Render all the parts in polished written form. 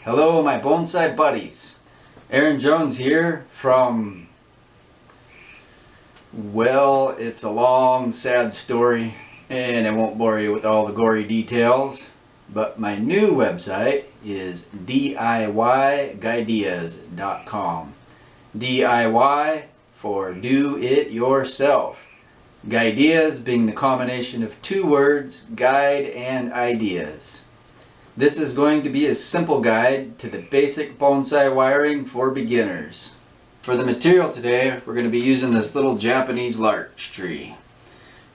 Hello my bonsai buddies. Aaron Jones here from, well, it's a long sad story and I won't bore you with all the gory details, but my new website is DIYGuideas.com. DIY for do it yourself. Guideas being the combination of two words, guide and ideas. This is going to be a simple guide to the basic bonsai wiring for beginners. For the material today, we're going to be using this little Japanese larch tree.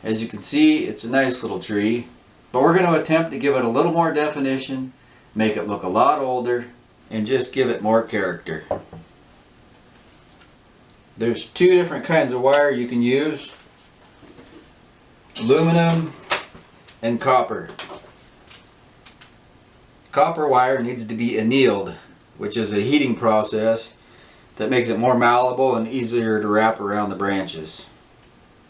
As you can see, it's a nice little tree, but we're going to attempt to give it a little more definition, make it look a lot older, and just give it more character. There's two different kinds of wire you can use: aluminum and copper. Copper wire needs to be annealed, which is a heating process that makes it more malleable and easier to wrap around the branches.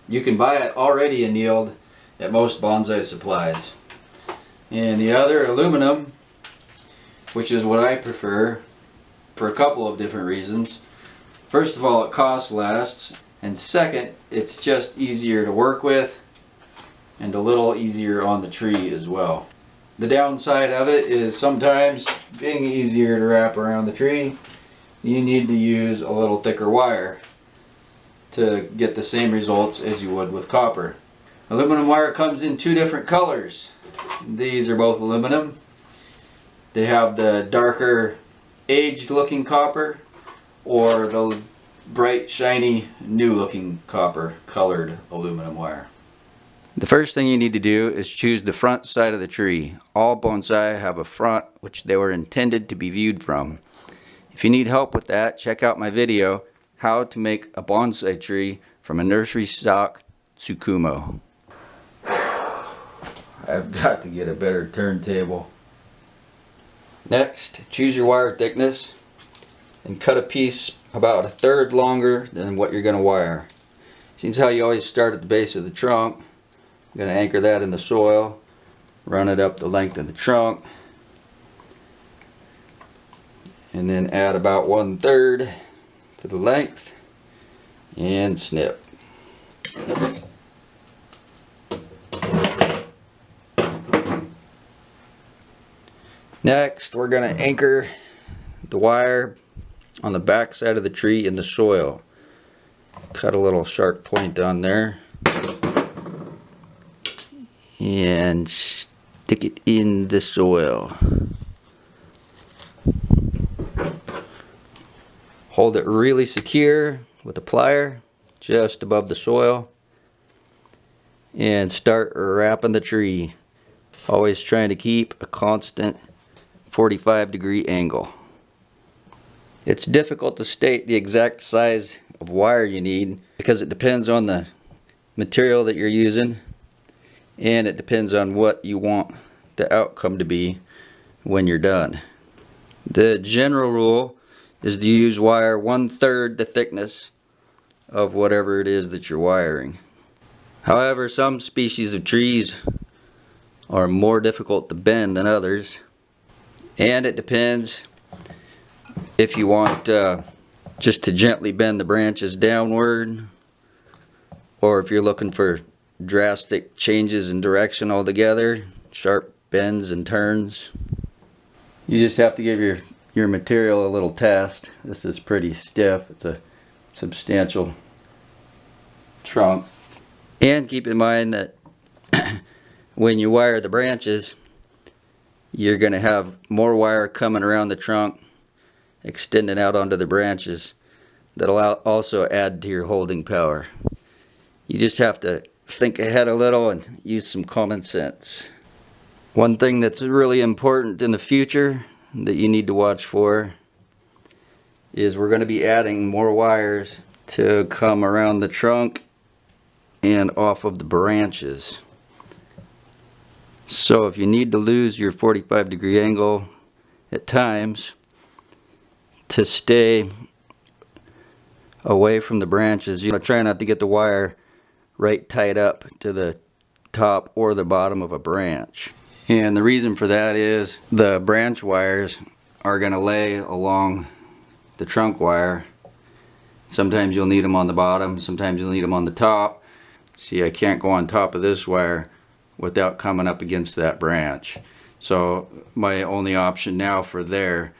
You can buy it already annealed at most bonsai supplies. And the other, aluminum, which is what I prefer for a couple of different reasons. First of all, it costs less, and second, it's just easier to work with and a little easier on the tree as well. The downside of it is sometimes, being easier to wrap around the tree, you need to use a little thicker wire to get the same results as you would with copper. Aluminum wire comes in two different colors. These are both aluminum. They have the darker aged looking copper or the bright shiny new looking copper colored aluminum wire. The first thing you need to do is choose the front side of the tree. All bonsai have a front which they were intended to be viewed from. If you need help with that, check out my video, How to Make a Bonsai Tree from a Nursery Stock Tsukumo. I've got to get a better turntable. Next, choose your wire thickness and cut a piece about a third longer than what you're going to wire. Seems how you always start at the base of the trunk. I'm going to anchor that in the soil, run it up the length of the trunk, and then add about 1/3 to the length and snip. Next, we're going to anchor the wire on the back side of the tree in the soil. Cut a little sharp point on there and stick it in the soil. Hold it really secure with a plier just above the soil and start wrapping the tree, always trying to keep a constant 45-degree angle. It's difficult to state the exact size of wire you need because it depends on the material that you're using, and it depends on what you want the outcome to be when you're done. The general rule is to use wire 1/3 the thickness of whatever it is that you're wiring. However, some species of trees are more difficult to bend than others, and it depends if you want just to gently bend the branches downward, or if you're looking for drastic changes in direction altogether, sharp bends and turns. You just have to give your material a little test. This is pretty stiff. It's a substantial trunk. And keep in mind that when you wire the branches, you're going to have more wire coming around the trunk, extending out onto the branches. That'll also add to your holding power. You just have to think ahead a little and use some common sense. One thing that's really important in the future that you need to watch for is we're going to be adding more wires to come around the trunk and off of the branches. So if you need to lose your 45-degree angle at times to stay away from the branches, you try not to get the wire right tied up to the top or the bottom of a branch. And the reason for that is the branch wires are going to lay along the trunk wire. Sometimes you'll need them on the bottom, sometimes you'll need them on the top. See, I can't go on top of this wire without coming up against that branch. So my only option now for there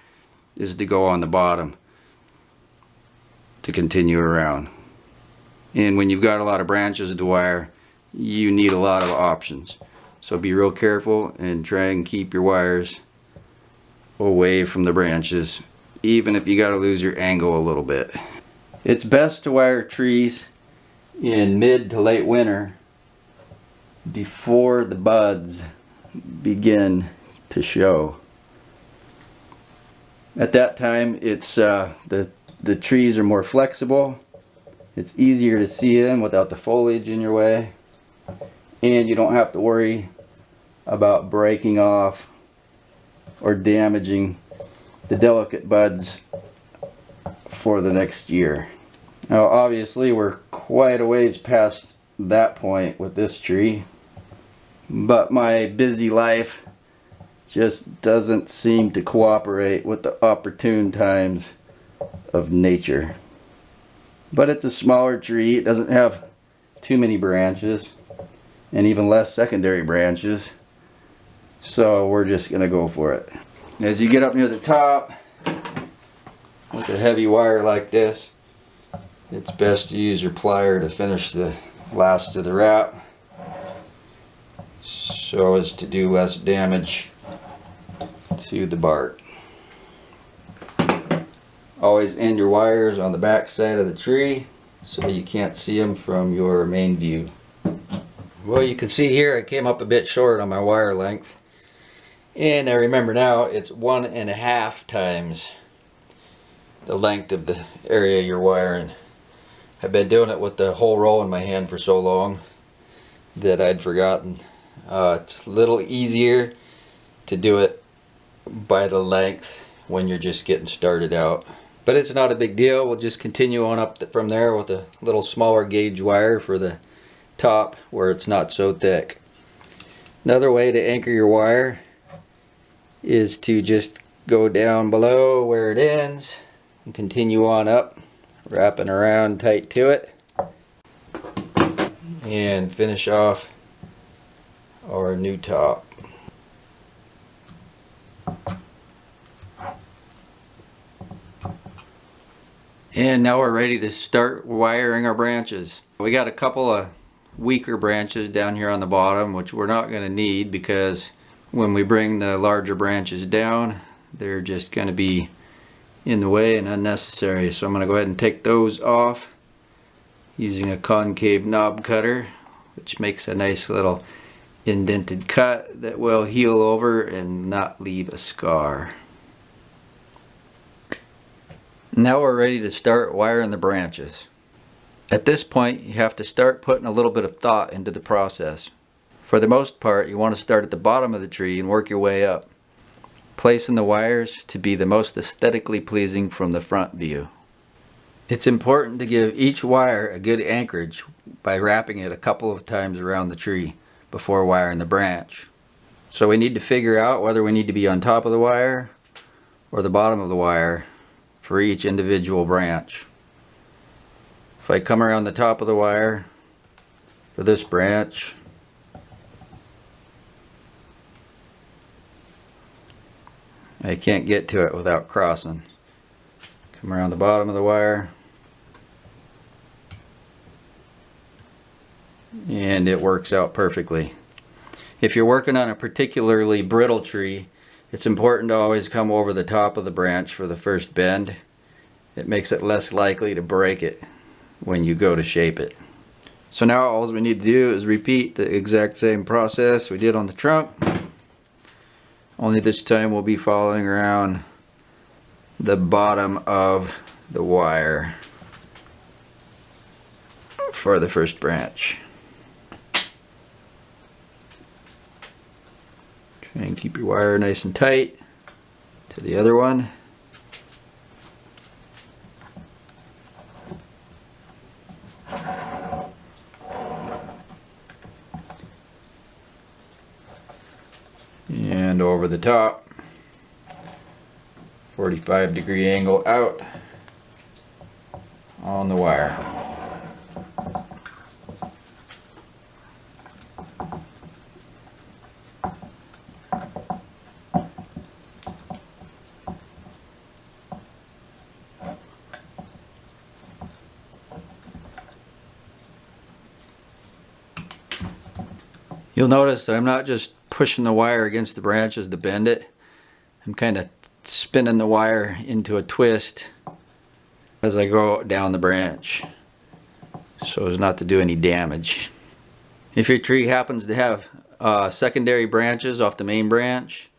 is to go on the bottom to continue around. And when you've got a lot of branches to wire, you need a lot of options. So be real careful and try and keep your wires away from the branches, even if you got to lose your angle a little bit. It's best to wire trees in mid to late winter before the buds begin to show. At that time, it's the trees are more flexible. It's easier to see them without the foliage in your way, and you don't have to worry about breaking off or damaging the delicate buds for the next year. Now obviously we're quite a ways past that point with this tree, but my busy life just doesn't seem to cooperate with the opportune times of nature. But it's a smaller tree, it doesn't have too many branches and even less secondary branches, so we're just gonna go for it. As you get up near the top with a heavy wire like this, it's best to use your plier to finish the last of the wrap so as to do less damage to the bark. Always end your wires on the back side of the tree so you can't see them from your main view. Well, you can see here I came up a bit short on my wire length, and I remember now it's 1.5 times the length of the area you're wiring. I've been doing it with the whole roll in my hand for so long that I'd forgotten. It's a little easier to do it by the length when you're just getting started out. But it's not a big deal. We'll just continue on up from there with a little smaller gauge wire for the top where it's not so thick. Another way to anchor your wire is to just go down below where it ends and continue on up, wrapping around tight to it, and finish off our new top. And now we're ready to start wiring our branches. We got a couple of weaker branches down here on the bottom, which we're not going to need because when we bring the larger branches down, they're just going to be in the way and unnecessary. So I'm going to go ahead and take those off using a concave knob cutter, which makes a nice little indented cut that will heal over and not leave a scar. Now we're ready to start wiring the branches. At this point, you have to start putting a little bit of thought into the process. For the most part, you want to start at the bottom of the tree and work your way up, placing the wires to be the most aesthetically pleasing from the front view. It's important to give each wire a good anchorage by wrapping it a couple of times around the tree before wiring the branch. So we need to figure out whether we need to be on top of the wire or the bottom of the wire for each individual branch. If I come around the top of the wire for this branch, I can't get to it without crossing. Come around the bottom of the wire, and it works out perfectly. If you're working on a particularly brittle tree, it's important to always come over the top of the branch for the first bend. It makes it less likely to break it when you go to shape it. So now all we need to do is repeat the exact same process we did on the trunk, only this time we'll be following around the bottom of the wire for the first branch. Try and keep your wire nice and tight to the other one. And over the top. 45-degree angle out on the wire. You'll notice that I'm not just pushing the wire against the branches to bend it. I'm kind of spinning the wire into a twist as I go down the branch so as not to do any damage. If your tree happens to have secondary branches off the main branch,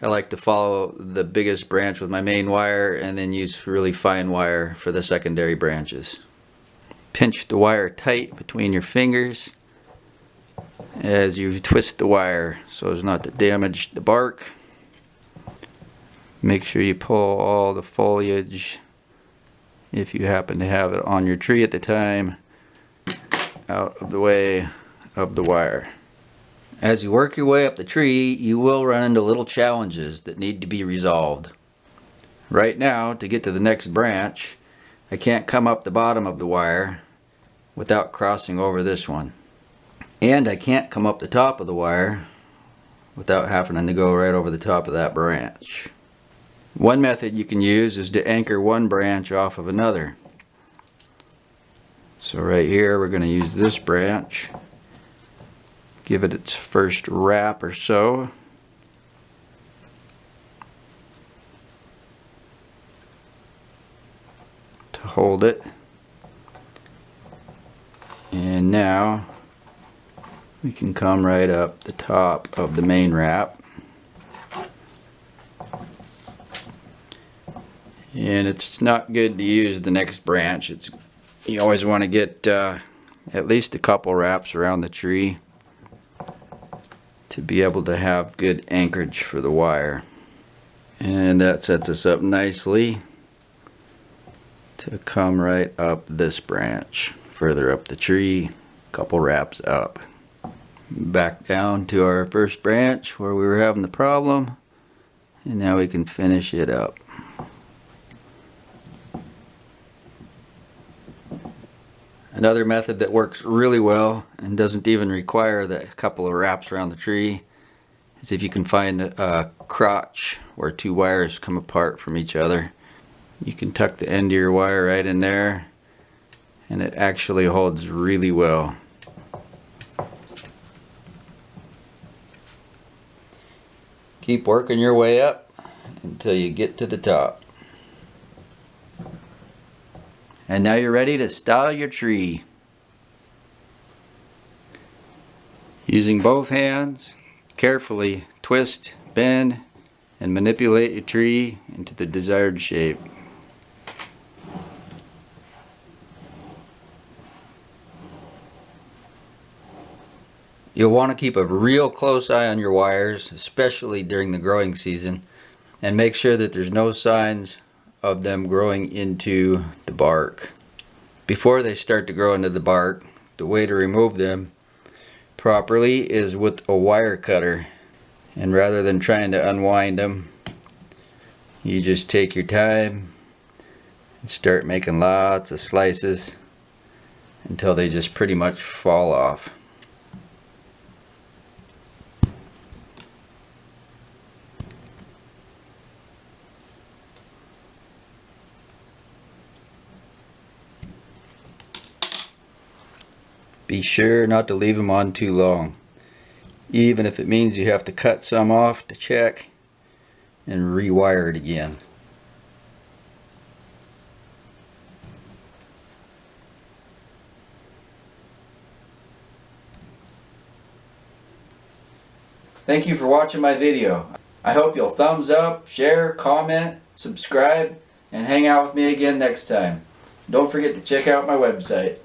I like to follow the biggest branch with my main wire and then use really fine wire for the secondary branches. Pinch the wire tight between your fingers as you twist the wire so as not to damage the bark. Make sure you pull all the foliage, if you happen to have it on your tree at the time, out of the way of the wire. As you work your way up the tree, you will run into little challenges that need to be resolved. Right now, to get to the next branch, I can't come up the bottom of the wire without crossing over this one. And I can't come up the top of the wire without having to go right over the top of that branch. One method you can use is to anchor one branch off of another. So right here we're going to use this branch, give it its first wrap or so. To hold it. And now we can come right up the top of the main wrap. And it's not good to use the next branch. You always want to get at least a couple wraps around the tree to be able to have good anchorage for the wire. And that sets us up nicely to come right up this branch, further up the tree, a couple wraps up. Back down to our first branch where we were having the problem, and now we can finish it up. Another method that works really well and doesn't even require the couple of wraps around the tree is if you can find a crotch where two wires come apart from each other. You can tuck the end of your wire right in there and it actually holds really well. Keep working your way up until you get to the top. And now you're ready to style your tree. Using both hands, carefully twist, bend, and manipulate your tree into the desired shape. You'll want to keep a real close eye on your wires, especially during the growing season, and make sure that there's no signs of them growing into the bark. Before they start to grow into the bark, the way to remove them properly is with a wire cutter. And rather than trying to unwind them, you just take your time and start making lots of slices until they just pretty much fall off. Be sure not to leave them on too long, even if it means you have to cut some off to check and rewire it again. Thank you for watching my video. I hope you'll thumbs up, share, comment, subscribe, and hang out with me again next time. Don't forget to check out my website.